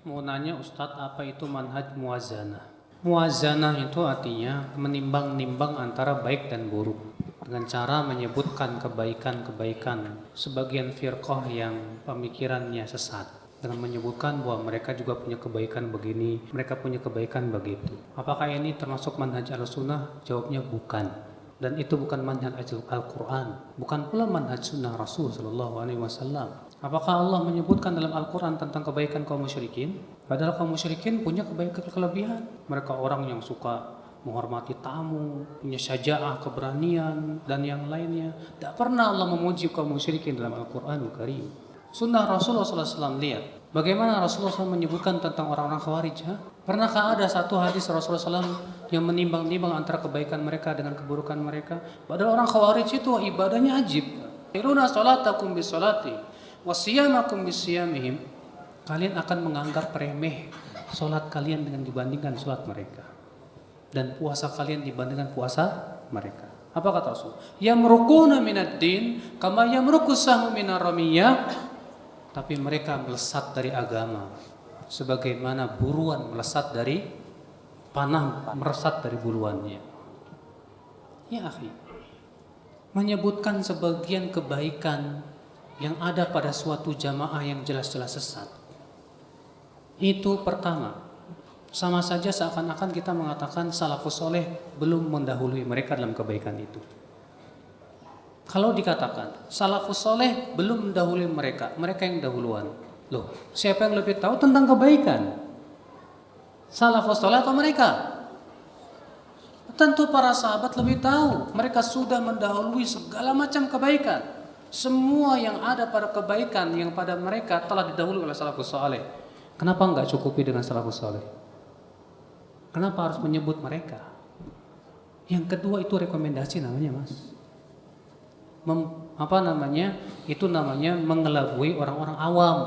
Mau nanya Ustadz, apa itu manhaj muwazanah? Muwazanah itu artinya menimbang-nimbang antara baik dan buruk dengan cara menyebutkan kebaikan-kebaikan sebagian firqah yang pemikirannya sesat, dengan menyebutkan bahwa mereka juga punya kebaikan begini, mereka punya kebaikan begitu. Apakah ini termasuk manhaj al-sunnah? Jawabnya bukan. Dan itu bukan manhaj Al-Quran, bukan pula manhaj sunnah Rasul Sallallahu Alaihi Wasallam. Apakah Allah menyebutkan dalam Al-Quran tentang kebaikan kaum musyrikin? Padahal kaum musyrikin punya kebaikan kelebihan. Mereka orang yang suka menghormati tamu, punya syaja'ah, keberanian, dan yang lainnya. Tak pernah Allah memuji kaum musyrikin dalam Al-Quranul Karim. Sunnah Rasulullah SAW, lihat bagaimana Rasulullah SAW menyebutkan tentang orang-orang Khawarij. Pernahkah ada satu hadis Rasulullah SAW yang menimbang-nimbang antara kebaikan mereka dengan keburukan mereka? Padahal orang Khawarij itu ibadahnya ajib. Iruna salatakum bisolati wasiyamakum bisiyamihim. Kalian akan menganggap remeh solat kalian dengan dibandingkan solat mereka, dan puasa kalian dibandingkan puasa mereka. Apa kata Rasul? Yamruquna minad din kama yamruqu sahmu minar ramiyah. Tapi mereka melesat dari agama sebagaimana buruan melesat dari panah melesat dari buluannya. Ya akhi, menyebutkan sebagian kebaikan yang ada pada suatu jamaah yang jelas-jelas sesat, itu pertama, sama saja seakan-akan kita mengatakan salafus soleh belum mendahului mereka dalam kebaikan itu. Kalau dikatakan salafus soleh belum mendahului mereka, mereka yang dahuluan, loh siapa yang lebih tahu tentang kebaikan? Salafus soleh atau mereka? Tentu para sahabat lebih tahu, mereka sudah mendahului segala macam kebaikan. Semua yang ada pada kebaikan yang pada mereka telah didahului oleh salafus soleh. Kenapa enggak cukupi dengan salafus soleh? Kenapa harus menyebut mereka? Yang kedua itu rekomendasi namanya, Mas. Itu namanya mengelabui orang-orang awam,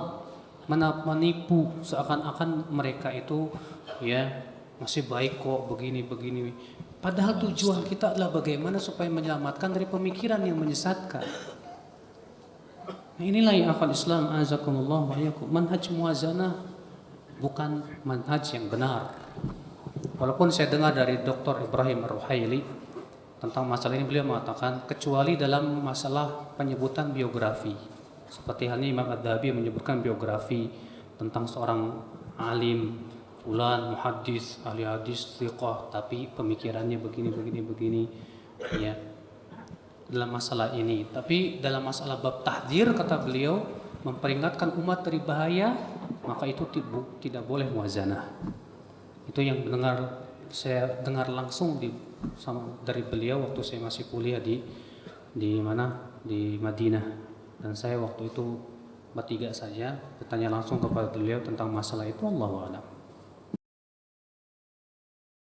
menipu seakan-akan mereka itu ya masih baik kok begini. Padahal tujuan kita adalah bagaimana supaya menyelamatkan dari pemikiran yang menyesatkan. Nah, inilah ya akhwal Islam azakumullah wa iyyakum. Manhaj muwazanah bukan manhaj yang benar. Walaupun saya dengar dari Dr. Ibrahim Ar-Ruhaili tentang masalah ini, beliau mengatakan kecuali dalam masalah penyebutan biografi, seperti halnya Imam Adz-Dzahabi menyebutkan biografi tentang seorang alim fulan muhaddis, ahli hadis, thiqah, tapi pemikirannya begini ya, dalam masalah ini. Tapi dalam masalah bab tahdzir, kata beliau, memperingatkan umat dari bahaya, maka itu tidak boleh muwazanah. Itu yang saya dengar langsung dari beliau waktu saya masih kuliah di Madinah, dan saya waktu itu bertiga saja bertanya langsung kepada beliau tentang masalah itu. Allahu a'lam.